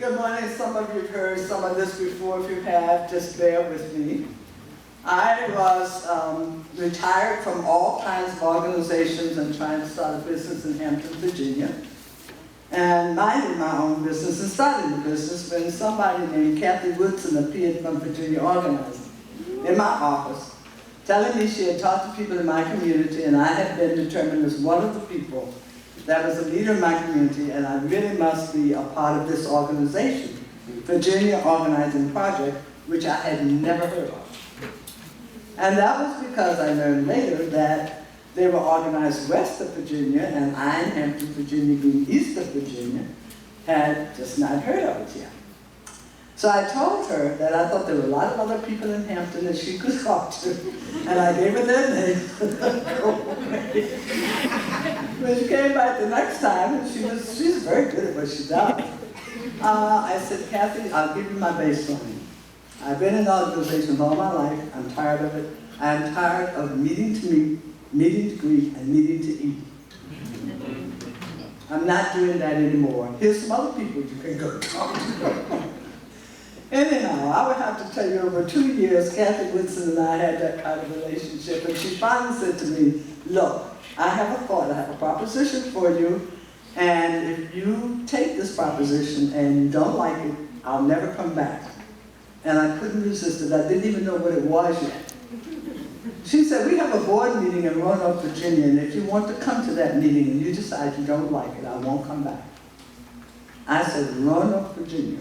Good morning. Some of you have heard some of this before. If you have, just bear with me. I was retired from all kinds of organizations and trying to start a business in Hampton, Virginia. And minded my own business and started the business when somebody named Kathy Woodson appeared from Virginia Organizing in my office, telling me she had talked to people in my community and I had been determined as one of the people that was a leader in my community and I really must be a part of this organization, Virginia Organizing Project, which I had never heard of. And that was because I learned later that they were organized west of Virginia and I in Hampton, Virginia, being east of Virginia, had just not heard of it yet. So I told her that I thought there were a lot of other people in Hampton that she could talk to, and I gave her their names. When she came back the next time, and she's very good at what she does. I said, Kathy, I'll give you my baseline. I've been in organizations all my life. I'm tired of it. I'm tired of meeting to meet, meeting to greet, and meeting to eat. I'm not doing that anymore. Here's some other people you can go talk to. Anyhow, I would have to tell you, over 2 years, Kathy Woodson and I had that kind of relationship, and she finally said to me, look, I have a thought, I have a proposition for you, and if you take this proposition and you don't like it, I'll never come back. And I couldn't resist it. I didn't even know what it was yet. She said, we have a board meeting in Roanoke, Virginia, and if you want to come to that meeting and you decide you don't like it, I won't come back. I said, Roanoke, Virginia.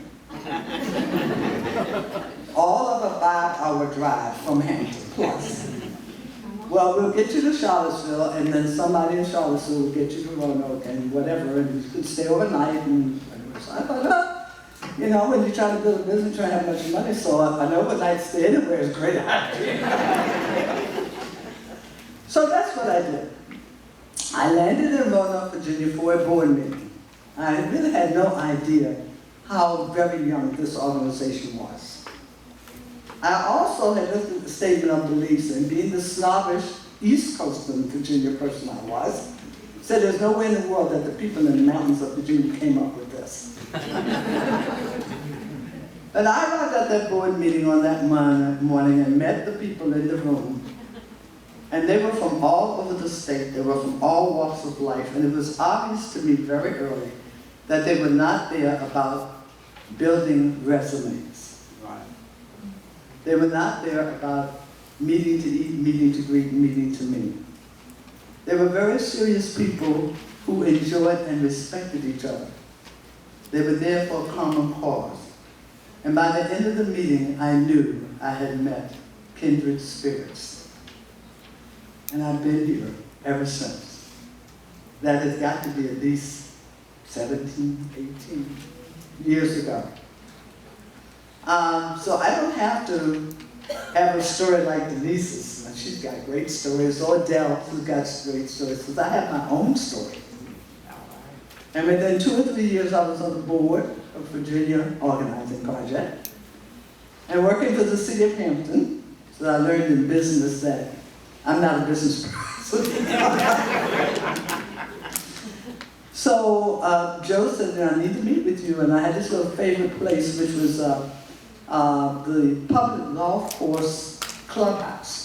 All of a 5-hour drive from Hampton, plus. Well, we'll get you to Charlottesville, and then somebody in Charlottesville will get you to Roanoke and whatever, and you could stay overnight. And so I thought, you know, when you try to build a business, try to have much money, so an overnight stay anywhere is a great idea. So that's what I did. I landed in Roanoke, Virginia for a board meeting. I really had no idea how very young this organization was. I also had looked at the statement of beliefs, and being the snobbish East Coastern Virginia person I was, said there's no way in the world that the people in the mountains of Virginia came up with this. And I arrived at that board meeting on that morning and met the people in the room. And they were from all over the state, they were from all walks of life, and it was obvious to me very early that they were not there about building resumes. Right. They were not there about meeting to eat, meeting to greet, meeting to meet. They were very serious people who enjoyed and respected each other. They were there for a common cause. And by the end of the meeting, I knew I had met kindred spirits. And I've been here ever since. That has got to be at least 17, 18 years ago. So I don't have to have a story like Denise's. She's got great stories, or Adele, who's got great stories, because I have my own story. And within 2 or 3 years, I was on the board of Virginia Organizing Project and working for the city of Hampton. So I learned in business that I'm not a business person. So Joe said, I need to meet with you, and I had this little favorite place, which was the public golf course clubhouse.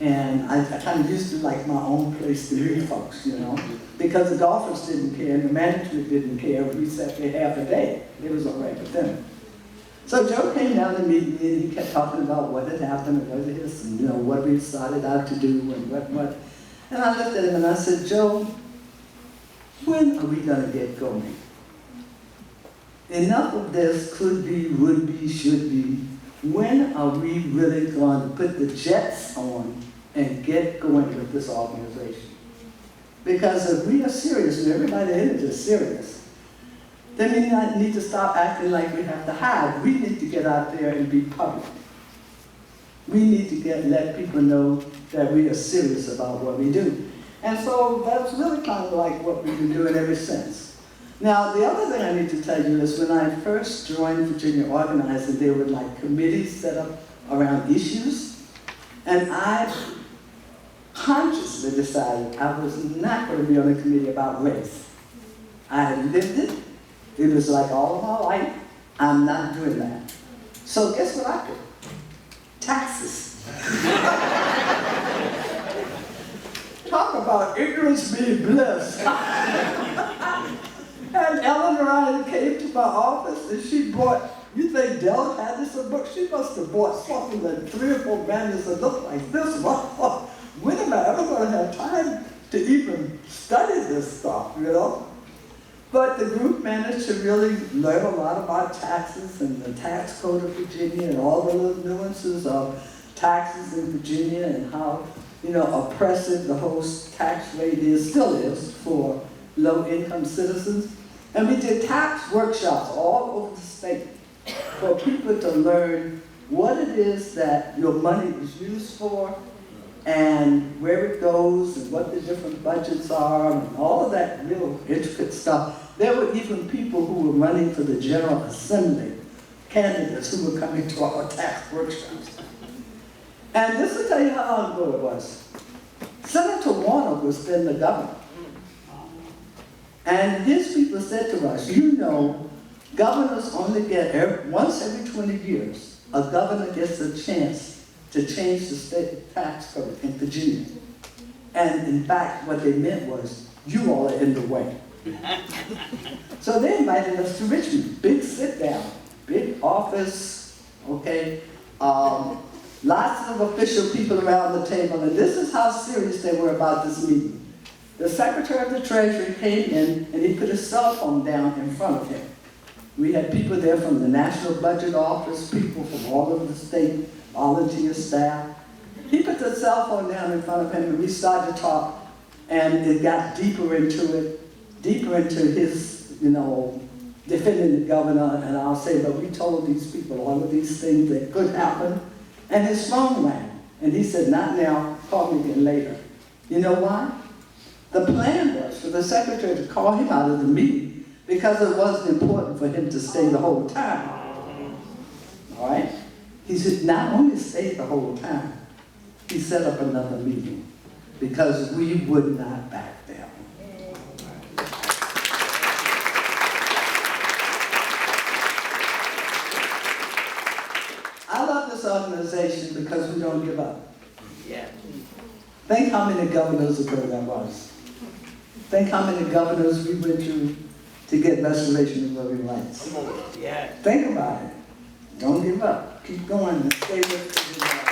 And I kind of used to like my own place to meet folks, you know, because the golfers didn't care and the management didn't care. We sat there half a day. It was all right with them. So Joe came down to meet me, and he kept talking about what had happened and what it is, and you know, what we started out to do and what. And I looked at him and I said, Joe, when are we going to get going? Enough of this could be, would be, should be. When are we really going to put the jets on and get going with this organization? Because if we are serious, and everybody in it is serious, then we need to stop acting like we have to hide. We need to get out there and be public. We need to let people know that we are serious about what we do. And so that's really kind of like what we've been doing ever since. Now, the other thing I need to tell you is when I first joined Virginia Organizing, there were like committees set up around issues, and I consciously decided I was not going to be on a committee about race. I had lived it. It was like all of my life. I'm not doing that. So guess what I do? Taxes. Talk about ignorance being bliss. And Eleanor Ryan came to my office and she bought, you think Dell had this in a book? She must have bought something like 3 or 4 manuals that looked like this. When am I ever going to have time to even study this stuff, you know? But the group managed to really learn a lot about taxes and the tax code of Virginia and all the little nuances of taxes in Virginia and how, you know, oppressive the whole tax rate is, still is, for low-income citizens. And we did tax workshops all over the state for people to learn what it is that your money is used for and where it goes and what the different budgets are and all of that real intricate stuff. There were even people who were running for the General Assembly, candidates who were coming to our tax workshops. And this will tell you how long ago it was. Senator Warner was then the governor. And his people said to us, you know, governors only get, once every 20 years, a governor gets a chance to change the state tax code in Virginia. And in fact, what they meant was, you all are in the way. So they invited us to Richmond, big sit down, big office, okay, lots of official people around the table, and this is how serious they were about this meeting. The Secretary of the Treasury came in and he put his cell phone down in front of him. We had people there from the National Budget Office, people from all over the state, volunteer staff. He put the cell phone down in front of him and we started to talk, and it got deeper into his, you know, defending the governor, and I'll say, but we told these people all of these things that could happen, and his phone rang, and he said, not now, call me again later. You know why? The plan was for the secretary to call him out of the meeting because it wasn't important for him to stay the whole time. All right? He said, not only stay the whole time, he set up another meeting because we would not back down. I love this organization because we don't give up. Yeah. Think how many governors ago there was. Think how many governors we went to get restoration of voting rights. Yeah. Think about it. Don't give up. Keep going and stay with it.